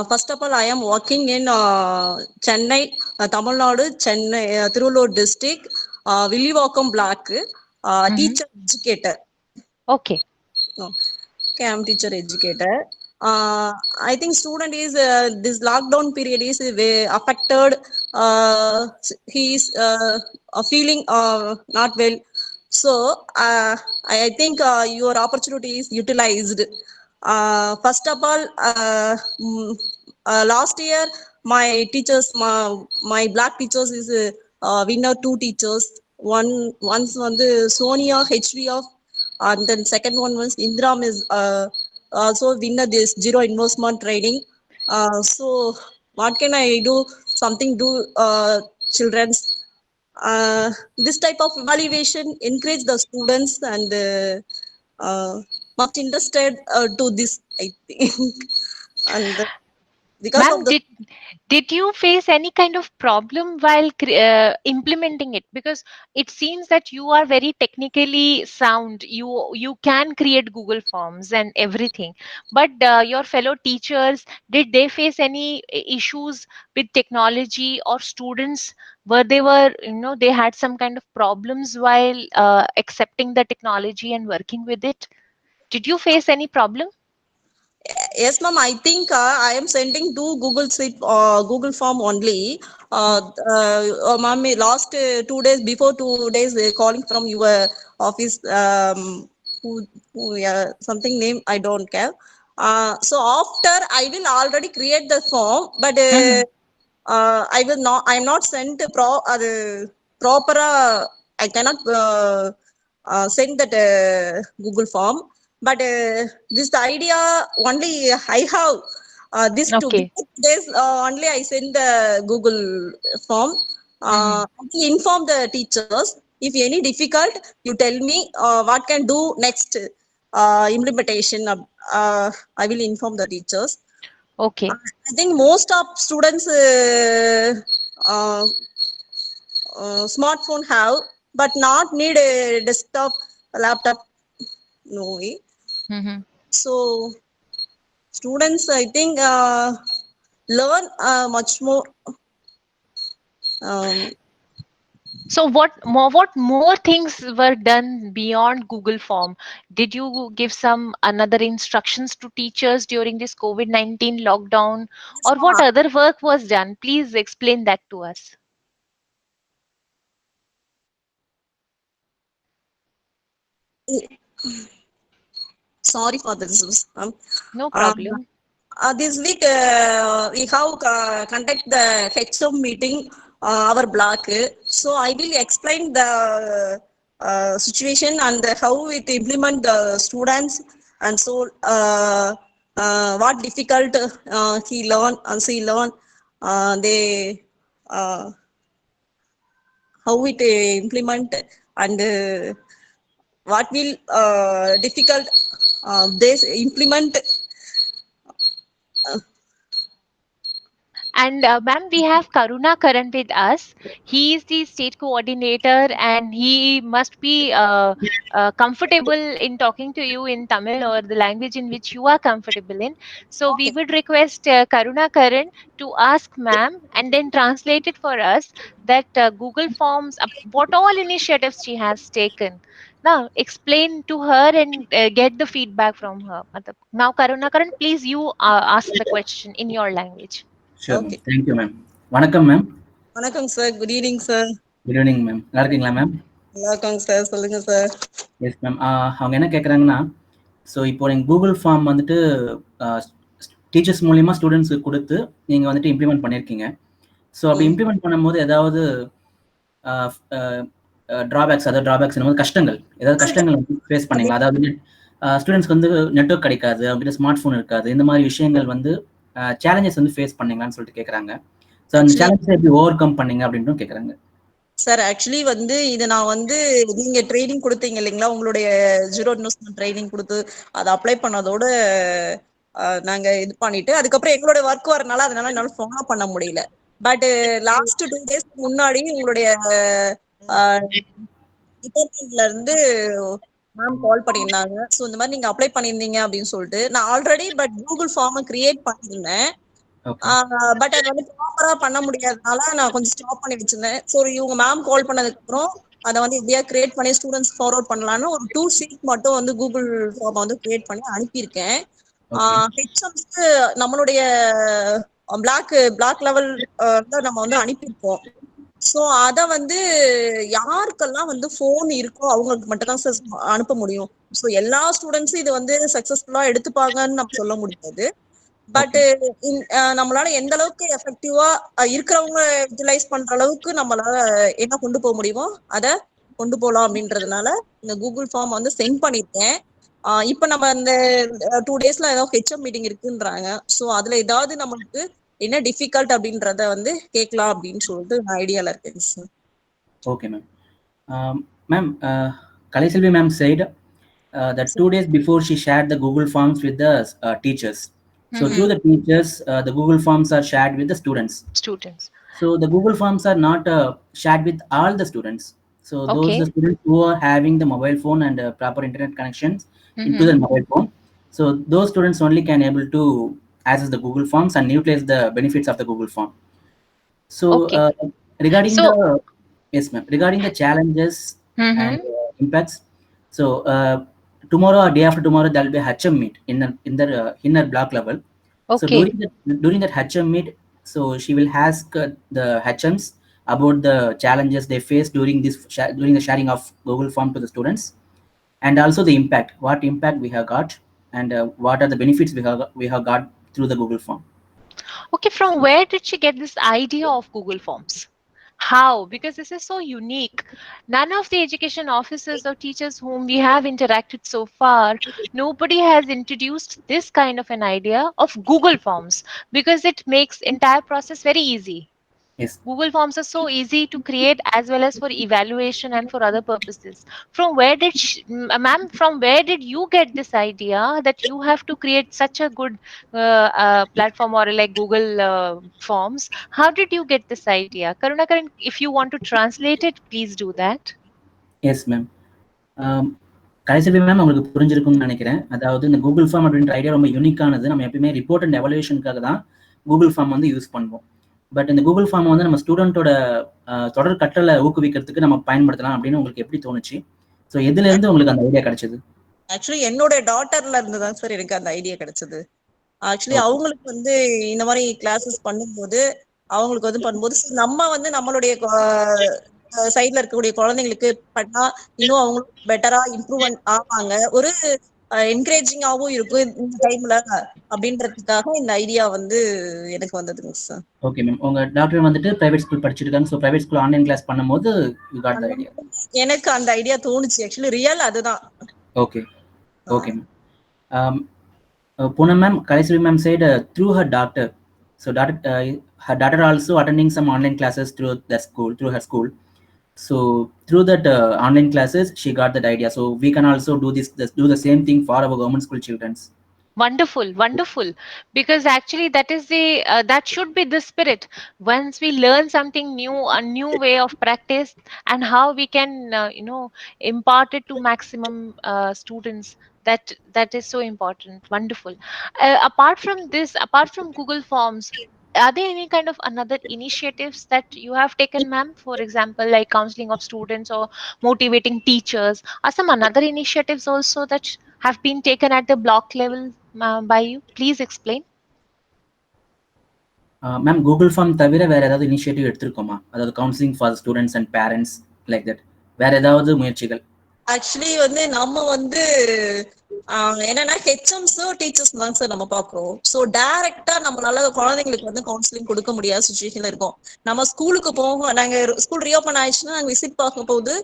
First of all, I am working in Chennai, Tamil Nadu, Chennai, Tirulur district, Villivakkam block, teacher educator. Okay. Okay, I'm teacher educator. I think student is this lockdown period is affected. He is feeling not well. So I think your opportunity is utilized. First of all, last year my teachers, my black teachers is winner two teachers. Once Sonia HVF, and then second one was Indram is also winner this zero investment trading. So what can I do? Something do children's this type of evaluation encourage the students and much interested to this, I think. And because of Ma'am, the did you face any kind of problem while implementing it? Because it seems that you are very technically sound. You can create Google Forms and everything. But your fellow teachers, did they face any issues with technology, or students where they were, they had some kind of problems while accepting the technology and working with it? Did you face any problem? yes, ma'am. I think I am sending to Google Sheet, Google Form only. Ma'am, last 2 days, before 2 days, calling from your office. Yeah, something name I don't care. So after I will already create the form, but Mm-hmm. I will not. I am not sent proper. I cannot send that Google form. But this idea only I have. This two Okay. before days only I send the Google form. Mm-hmm. I inform the teachers. If any difficult, you tell me what can do next implementation. I will inform the teachers. Okay. I think most of students uh, smartphone have, but not need a desktop, a laptop. No way. Mm-hmm. So students, I think, learn much more. Um, So what more things were done beyond Google Form? Did you give some another instructions to teachers during this COVID-19 lockdown, yes, or what ma'am. other work was done? Please explain that to us. Sorry for this. No Uh, problem. this week we have conduct the HM meeting our block. So I will explain the situation and how it implement the students, and so what difficult he learn and she learn. They how it implement, and what will difficult they implement. And ma'am, we have Karuna Karan with us. He is the state coordinator, and he must be comfortable in talking to you in Tamil or the language in which you are comfortable in. So we Okay. would request Karuna Karan to ask ma'am and then translate it for us, that Google Forms, what all initiatives she has taken. Now explain to her and get the feedback from her. Now Karuna Karan, please you ask the question in your language. Sure ma'am. Okay. Thank you ma'am. வணக்கம் ma'am. வணக்கம் sir. Good evening sir. Good evening ma'am. நல்லா இருக்கீங்களா ma'am? நல்லா இருக்காங்க sir. சொல்லுங்க sir. Yes ma'am. அவங்க என்ன கேட்குறாங்கன்னா, ஸோ இப்போ நீங்கள் கூகுள் ஃபார்ம் வந்துட்டு டீச்சர்ஸ் மூலியமாக ஸ்டூடெண்ட்ஸுக்கு கொடுத்து நீங்கள் வந்துட்டு இம்ப்ளிமெண்ட் பண்ணியிருக்கீங்க. ஸோ அப்படி இம்ப்ளிமெண்ட் பண்ணும்போது ஏதாவது ட்ராபேக்ஸ், அதாவது ட்ராபேக்ஸ் போது கஷ்டங்கள், ஏதாவது கஷ்டங்கள் வந்து ஃபேஸ் பண்ணீங்களா? அதாவது ஸ்டூடெண்ட்ஸ்க்கு வந்து நெட்ஒர்க் கிடைக்காது, அவங்ககிட்ட ஸ்மார்ட் ஃபோன் இருக்காது, இந்த மாதிரி விஷயங்கள் வந்து சேலஞ்சஸ் வந்து ஃபேஸ் பண்ணீங்களான்னு சொல்லிட்டு கேட்குறாங்க. ஸோ அந்த சேலஞ்சை எப்படி ஓவர் கம் பண்ணீங்க அப்படின்ட்டு கேட்குறாங்க. சார் ஆக்சுவலி இது நான் நீங்க ட்ரைனிங் கொடுத்தீங்க இல்லைங்களா, உங்களுடைய ஜீரோ இன்வெஸ்ட்மெண்ட் ட்ரைனிங் கொடுத்து அதை அப்ளை பண்ணதோட நாங்க இது பண்ணிட்டு அதுக்கப்புறம் எங்களோட ஒர்க் வரனால அதனால என்னால ஃபாலோ பண்ண முடியல. பட் லாஸ்ட் 2 days முன்னாடி உங்களுடைய டிபார்ட்மெண்ட்ல இருந்து மேம் கால் பண்ணியிருந்தாங்க. ஸோ இந்த மாதிரி நீங்க அப்ளை பண்ணியிருந்தீங்க அப்படின்னு சொல்லிட்டு நான் ஆல்ரெடி கூகுள் ஃபார்மை கிரியேட் பண்ணியிருந்தேன். ஓகே பட் அது வந்து ப்ராப்பரா பண்ண முடியாதனால நான் கொஞ்சம் ஸ்டாப் பண்ணி வச்சிருந்தேன். ஸோ இவங்க மேம் கால் பண்ணதுக்கு அப்புறம் அதை வந்து எப்படியா கிரியேட் பண்ணி ஸ்டூடெண்ட்ஸ் ஃபார்வர்ட் பண்ணலான்னு ஒரு 2 ஷீட் மட்டும் வந்து கூகுள் ஃபார்மை வந்து கிரியேட் பண்ணி அனுப்பியிருக்கேன். ஓகே ஹெச்எம்ஸ்க்கு நம்மளுடைய பிளாக் லெவல் நம்ம வந்து அனுப்பியிருக்கோம். ஸோ அதை வந்து யாருக்கெல்லாம் வந்து ஃபோன் இருக்கோ அவங்களுக்கு மட்டும் தான் சார் அனுப்ப முடியும். ஸோ எல்லா ஸ்டூடெண்ட்ஸும் இது வந்து சக்சஸ்ஃபுல்லா எடுத்துப்பாங்கன்னு நம்ம சொல்ல முடியாது. பட் நம்மளால எந்த அளவுக்கு எஃபெக்டிவா இருக்கிறவங்க யூட்டிலைஸ் பண்ற அளவுக்கு நம்மளால என்ன கொண்டு போக முடியுமோ அதை கொண்டு போகலாம் அப்படின்றதுனால இந்த கூகுள் ஃபார்ம் வந்து சென்ட் பண்ணிருக்கேன். இப்ப நம்ம இந்த 2 டேஸ்ல ஏதாவது ஹெச்எம் மீட்டிங் இருக்குன்றாங்க. ஸோ அதுல ஏதாவது நம்மளுக்கு என்ன டிஃபிகல்ட் அப்படின்றத வந்து கேட்கலாம் அப்படின்னு சொல்லிட்டு நான் ஐடியால இருக்கேன் sir. Okay ma'am. Ma'am Kalaselvi ma'am said that 2 days before she shared the Google Forms with the teachers. So through the teachers, the Google Forms are shared with the students. So the Google Forms are not shared with all the students. So those the students who are having the mobile phone and proper internet connections into the mobile phone. So those students only can able to access the Google Forms and utilize the benefits of the Google Form. So regarding the yes ma'am, regarding the challenges and impacts. So tomorrow or day after tomorrow there will be a HM meet in the inner block level. So during that HM meet, so she will ask the HMs about the challenges they face during the sharing of Google Form to the students, and also the impact, what impact we have got, and what are the benefits we have got through the Google Form. Okay, from where did she get this idea of Google Forms? How? Because this is so unique. None of the education officers or teachers whom we have interacted so far, nobody has introduced this kind of an idea of Google Forms, because it makes entire process very easy. Yes. Google Forms are so easy to create as well as for evaluation and for other purposes. From where did ma'am, from where did you get this idea that you have to create such a good platform or like Google Forms? How did you get this idea? Karunakaran, if you want to translate it, please do that. Yes ma'am. கடைசி ma'am உங்களுக்கு புரிஞ்சிருக்கும்னு நினைக்கிறேன். அதாவது இந்த Google form அப்படின்ற idea ரொம்ப யூனிக்கானது. நம்ம எப்பயுமே ரிப்போர்ட் அண்ட் எவல்யூஷனுக்காக தான் கூகுள் ஃபார்ம் வந்து யூஸ் பண்ணுவோம். பட் இந்த கூகுள் ஃபார்ம் வந்து நம்ம ஸ்டூடெண்டோட தொடர் கற்றலை ஊக்குவிக்கிறதுக்கு நம்ம பயன்படுத்தலாம் அப்படின்னு உங்களுக்கு எப்படி தோணுச்சு? ஸோ எதுல இருந்து உங்களுக்கு அந்த ஐடியா கிடைச்சது? ஆக்சுவலி என்னோட டாட்டர்ல இருந்து தான் சார் எனக்கு அந்த ஐடியா கிடைச்சது. ஆக்சுவலி அவங்களுக்கு வந்து இந்த மாதிரி கிளாஸஸ் பண்ணும்போது அவங்களுக்கு வந்து பண்ணும்போது நம்ம வந்து நம்மளுடைய சைட்ல இருக்கக்கூடிய குழந்தைங்களுக்கு பண்ணா இன்னும் அவங்களுக்கு பெட்டரா இம்ப்ரூவ்மெண்ட் ஆவாங்க, ஒரு என்கரேஜிங்காவும் இருக்கும் இந்த டைம்ல அப்படின்றதுக்காக இந்த ஐடியா வந்து எனக்கு வந்ததுங்க சார். Okay ma'am. உங்க டாக்டர் வந்துட்டு பிரைவேட் ஸ்கூல் படிச்சிருக்காங்க. So private school online class பண்ணும்போது யூ காட் தி ஐடியா. எனக்கு அந்த ஐடியா தோணுச்சு. ஆக்சுவலி ரியல் அதுதான். Okay okay ma'am. Poonam ma'am, Kalaselvi ma'am said through her daughter. So her daughter also attending some online classes through her school. So through that online classes, she got that idea. So we can also do the same thing for our government school children. Wonderful, because actually that is the that should be the spirit. Once we learn something new, a new way of practice, and how we can impart it to maximum students, that is so important. Wonderful. Apart from this, apart from Google Forms, are there any kind of another initiatives that you have taken, ma'am? For example, like counseling of students or motivating teachers, or some another initiatives also that have been taken at the block level by you? Please explain. Ma'am, Google Form தவிர வேற ஏதாவது initiative எடுத்திருக்கோமா? அதாவது counselling for students and parents like that, வேற ஏதாவது முயற்சிகள்? Actually வந்து நம்ம வந்து என்னன்னா ஹெச்எம்ஸ் டீச்சர்ஸ் தான் சார் நம்ம பாக்குறோம். ஸோ டைரக்டா நம்மளால குழந்தைங்களுக்கு வந்து கவுன்சிலிங் கொடுக்க முடியாத சுச்சுவேஷன்ல இருக்கோம். நம்ம ஸ்கூலுக்கு போவோம், நாங்க ஸ்கூல் ரீஓபன் ஆயிடுச்சுன்னா நாங்க விசிட் பார்க்கும் போது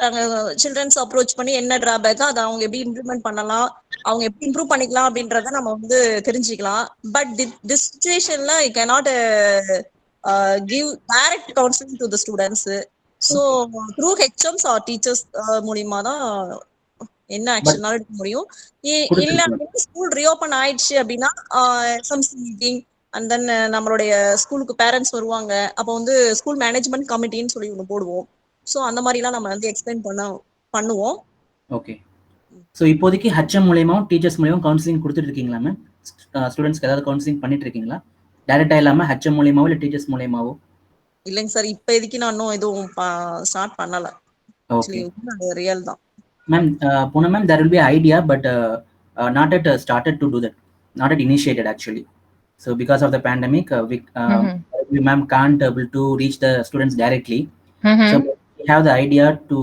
நாங்க சில்ட்ரன்ஸ் அப்ரோச் பண்ணி என்ன டிராபேக்கோ அதை அவங்க எப்படி இம்ப்ளிமெண்ட் பண்ணலாம், அவங்க எப்படி இம்ப்ரூவ் பண்ணிக்கலாம் அப்படின்றத நம்ம வந்து தெரிஞ்சுக்கலாம். பட் திஸ் சுச்சுவேஷன்ல I cannot give direct counselling to the students. So through HMs or teachers மூலியமா தான் என்ன ஆக்ஷனால எடுக்க முடியும். இல்ல ஸ்கூல் ரீஓபன் ஆயிடுச்சு அப்படின்னா எஸ்எம்சி மீட்டிங் அண்ட் தென் நம்மளுடைய ஸ்கூலுக்கு பேரண்ட்ஸ் வருவாங்க. அப்போ வந்து ஸ்கூல் மேனேஜ்மெண்ட் கமிட்டின்னு சொல்லி ஒன்று போடுவோம். ஸோ அந்த மாதிரிலாம் நம்ம வந்து எக்ஸ்பிளைன் பண்ணுவோம். ஓகே ஸோ இப்போதைக்கு ஹெச்எம் மூலியமாவும் டீச்சர்ஸ் மூலியமாவும் கவுன்சிலிங் கொடுத்துட்டு இருக்கீங்களா மேம்? ஸ்டூடெண்ட்ஸ்க்கு ஏதாவது கவுன்சிலிங் பண்ணிட்டு இருக்கீங்களா? டைரக்டா இல்லாம ஹெச்எம் மூலியமாவோ இல்லை டீச்சர்ஸ் மூலியமாவோ? இல்லைங்க சார், இப்போதைக்கு நான் இன்னும் எதுவும் ஸ்டார்ட் பண்ணல. ஓகே ரியல் தான் ma'am. Poonam ma'am, there will be an idea, but not yet started to do that, not yet initiated actually. So because of the pandemic, we ma'am can't able to reach the students directly. So we have the idea to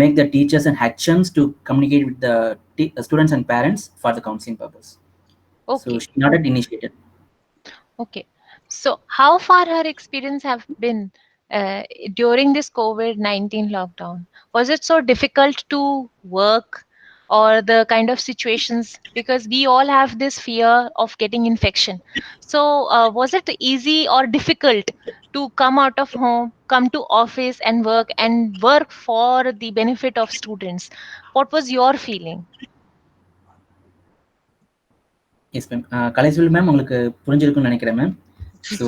make the teachers and HMs to communicate with the students and parents for the counseling purpose. Okay. So she not yet initiated. Okay. So how far her experience have been during this COVID-19 lockdown? Was it so difficult to work, or the kind of situations, because we all have this fear of getting infection? So was it easy or difficult to come out of home, come to office and work for the benefit of students? What was your feeling? Yes ma'am. Kalaiselvi ma'am, உங்களுக்கு புரிஞ்சிருக்கும்னு நினைக்கிறேன் ma'am. So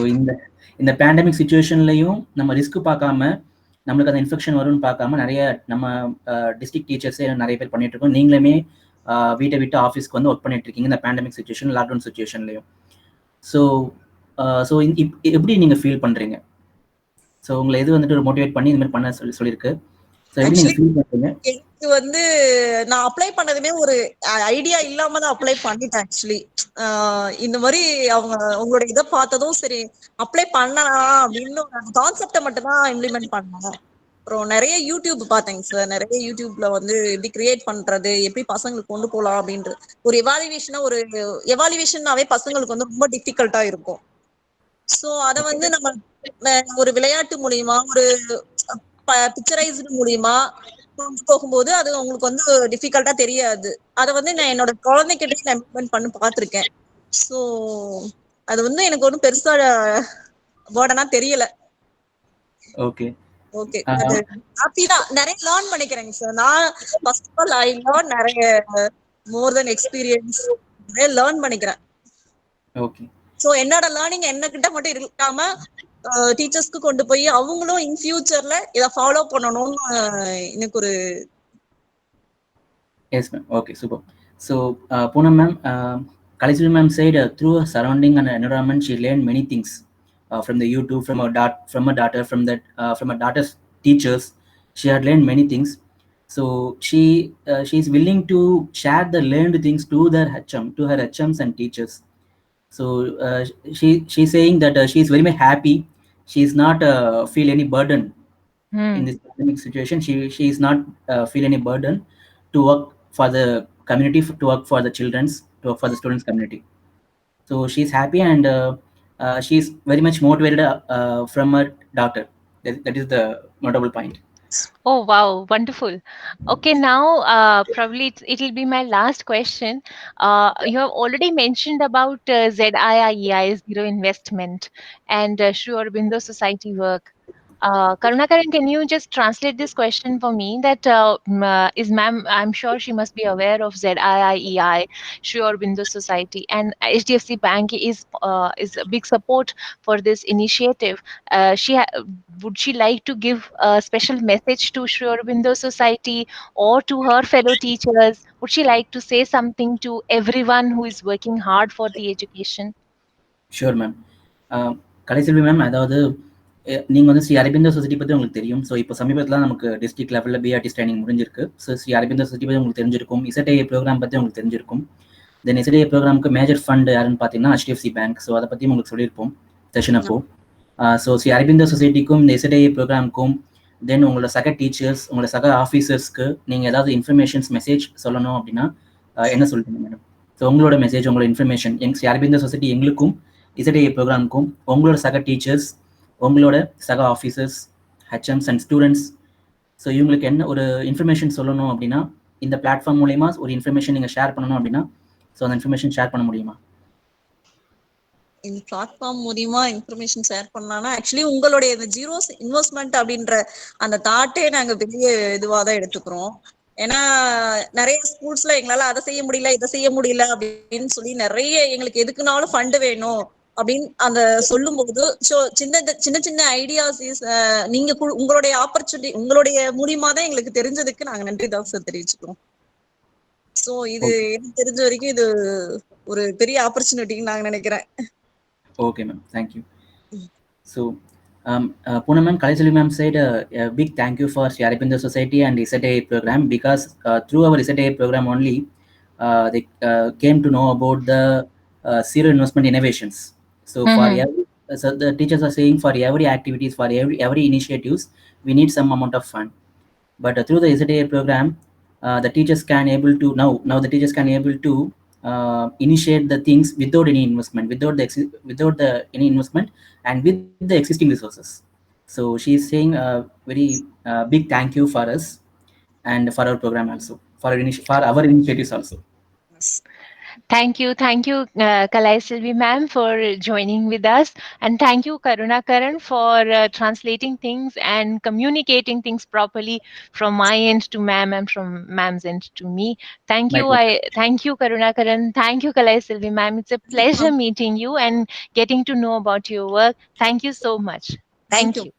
இந்த pandemic சுச்சுவேஷன்லையும் நம்ம risk பார்க்காம, நம்மளுக்கு அந்த infection வரும்னு பார்க்காம நிறைய நம்ம டிஸ்ட்ரிக்ட் டீச்சர்ஸே நிறைய பேர் பண்ணிட்டு இருக்கோம். நீங்களுமே வீட்டை விட்டு ஆஃபீஸ்க்கு வந்து ஒர்க் பண்ணிட்டு இருக்கீங்க இந்த பேண்டமிக் சுச்சுவேஷன், லாக்டவுன் சுச்சுவேஷன்லையும். ஸோ ஸோ எப்படி நீங்க ஃபீல் பண்றீங்க? ஸோ உங்களை எது வந்துட்டு மோட்டிவேட் பண்ணி இந்த மாதிரி பண்ண சொல்லியிருக்கு? ஸோ எப்படி நீங்க ஃபீல் பண்றீங்க? எனக்கு வந்து நான் அப்ளை பண்ணதுமே ஒரு ஐடியா இல்லாம தான் அப்ளை பண்ணிட்டேன் ஆக்சுவலி. இந்த மாதிரி உங்களோட இதை பார்த்ததும் சரி அப்ளை பண்ணலாம் அப்படின்னு கான்செப்டை மட்டும் தான் இம்ப்ளிமெண்ட் பண்ணேன். அப்புறம் நிறைய யூடியூப் பார்த்தேங்க சார். நிறைய யூடியூப்ல வந்து எப்படி கிரியேட் பண்றது, எப்படி பசங்களுக்கு கொண்டு போகலாம் அப்படின்ற ஒரு எவாலுவேஷனாவே பசங்களுக்கு வந்து ரொம்ப டிஃபிகல்ட்டா இருக்கும். ஸோ அதை வந்து நம்ம ஒரு விளையாட்டு மூலியமா, ஒரு பிக்சரைஸ்டு மூலியமா கொண்டு போகும்போது அது உங்களுக்கு வந்து டிஃபிகல்ட்டா தெரியாது. அதை வந்து நான் என்னோட குழந்தைகிட்டே நான் இம்ப்ளிமெண்ட் பண்ணி பார்த்திருக்கேன். ஸோ அது வந்து எனக்கு ஒன்றும் பெருசா பேர்டனா தெரியல. ஓகே ஓகே, ஹாப்பி தான். நிறைய லேர்ன் பண்ணிக்கிறேங்க சார். நான் first of all I learn நிறைய மோர் தென் எக்ஸ்பீரியன்ஸ், நிறைய லேர்ன் பண்ணிக்கிறேன். ஓகே. ஸோ என்னோட லேர்னிங் என்னகிட்ட மட்டும் இருக்காம டீச்சர்ஸ்க்கு கொண்டு போய் அவங்களும் இன் ஃபியூச்சர்ல இதை ஃபாலோ பண்ணணும்னு எனக்கு ஒரு. Yes ma'am. Okay, super. So Poonam ma'am, Kalaisuri ma'am said through her surrounding and environment she learned many things from the YouTube, from her daughter, from her daughter's teachers. She had learned many things. So she is willing to share the learned things to her HMs and teachers. So she's saying that she is very much happy. She is not feel any burden in this pandemic situation. She is not feel any burden to work for the community, to work for the children's, to work for the students community. So she's happy, and she's very much motivated from her daughter. That is the notable point. Oh wow, wonderful. Okay, now probably it'll be my last question. You have already mentioned about ZIIEI, Zero Investment, and Sri Aurobindo Society work. Karunakaran, can you just translate this question for me? That is ma'am, I'm sure she must be aware of ZIIEI, Sri Aurobindo Society, and HDFC Bank is a big support for this initiative. Would she like to give a special message to Sri Aurobindo Society or to her fellow teachers? Would she like to say something to everyone who is working hard for the education? Sure ma'am. Kalaiselvi ma'am, அதாவது நீங்கள் வந்து Sri Aurobindo society பற்றி உங்களுக்கு தெரியும். So இப்போ சமீபத்தில் நமக்கு district லெவலில் பிஆர்டி ட்ரைனிங் முடிஞ்சிருக்கு. ஸோ ஸ்ரீ அரபிந்தோ சொசைட்டி பற்றி உங்களுக்கு தெரிஞ்சிருக்கும். இசட்ஐஏ ப்ரோக்ராம் பற்றி உங்களுக்கு தெரிஞ்சிருக்கும். தென் இசட்ஐஏ ப்ரோக்ராமுக்கு மேஜர் ஃபண்ட் யாருன்னு பார்த்தீங்கன்னா HDFC பேங்க். ஸோ அதை பற்றி உங்களுக்கு சொல்லியிருப்போம் செஷன் அப்போ. ஸோ ஸ்ரீ அரபிந்தோ சொசைட்டிக்கும் இந்த இசட்ஐஏ ப்ரோக்ராமுக்கும், தென் உங்களோட சக டீச்சர்ஸ், உங்களோட சக ஆஃபீஸர்ஸ்க்கு நீங்கள் ஏதாவது இன்ஃபர்மேஷன்ஸ் மெசேஜ் சொல்லணும் அப்படின்னா என்ன சொல்லுவீங்க மேடம்? ஸோ உங்களோட மெசேஜ், உங்களோட இன்ஃபர்மேஷன் ஸ்ரீ அரபிந்தோ சொசைட்டி எங்களுக்கும் இசட்ஐஏ ப்ரோக்ராமுக்கும், உங்களோட சக டீச்சர்ஸ், உங்களோட சக officers, HMs and students, so இவங்களுக்கு என்ன ஒரு இன்ஃபர்மேஷன் சொல்லணும் அப்படின்னா, இந்த பிளாட்ஃபார்ம் மூலயமா ஒரு இன்ஃபர்மேஷன் நீங்கள் ஷேர் பண்ணணும் அப்படின்னா, ஸோ அந்த இன்ஃபர்மேஷன் ஷேர் பண்ண முடியுமா? இந்த பிளாட்ஃபார்ம் மூலியமா இன்ஃபர்மேஷன் ஷேர் பண்ணலாம்னா, ஆக்சுவலி உங்களுடைய இந்த ஜீரோ இன்வெஸ்ட்மெண்ட் அப்படின்ற அந்த தாட்டே நாங்க பெரிய இதுவாக தான் எடுத்துக்கிறோம். ஏன்னா நிறைய ஸ்கூல்ஸ்ல எங்களால அதை செய்ய முடியல, இதை செய்ய முடியல அப்படின்னு சொல்லி நிறைய எங்களுக்கு எதுக்குனாலும் ஃபண்ட் வேணும் அப்படின்னு அந்த சொல்லும் போது, சின்ன சின்ன ஐடியாஸ் நீங்க உங்களுடைய ஆப்பர்ச்சுனிட்டி, உங்களுடைய மூலியமா தான் எங்களுக்கு தெரிஞ்சதுக்கு நாங்க நன்றி தான் சார் தெரிவிச்சுக்கிறோம். ஸோ இது எனக்கு தெரிஞ்ச வரைக்கும் இது ஒரு பெரிய ஆப்பர்ச்சுனிட்டின்னு நான் நினைக்கிறேன். Okay, ma'am. Thank you. So, Poonam ma'am, Kalaisselvi ma'am said a big thank you for sharing in the society and SATA program, because through our SATA program only, they came to know about the zero investment innovations. So for every, so the teachers are saying for every activities, for every initiatives, we need some amount of fund. But through the SATA program, the teachers can able to now the teachers can able to initiate the things without any investment, without the any investment, and with the existing resources. So she is saying a very big thank you for us and for our program also, for our initiatives also. Thank you, Kalaisselvi ma'am, for joining with us, and thank you, Karunakaran, for translating things and communicating things properly from my end to ma'am and from ma'am's end to me. Thank you, thank you, Karunakaran. Thank you, Kalaisselvi ma'am. It's a pleasure meeting you and getting to know about your work. Thank you so much. Thank you.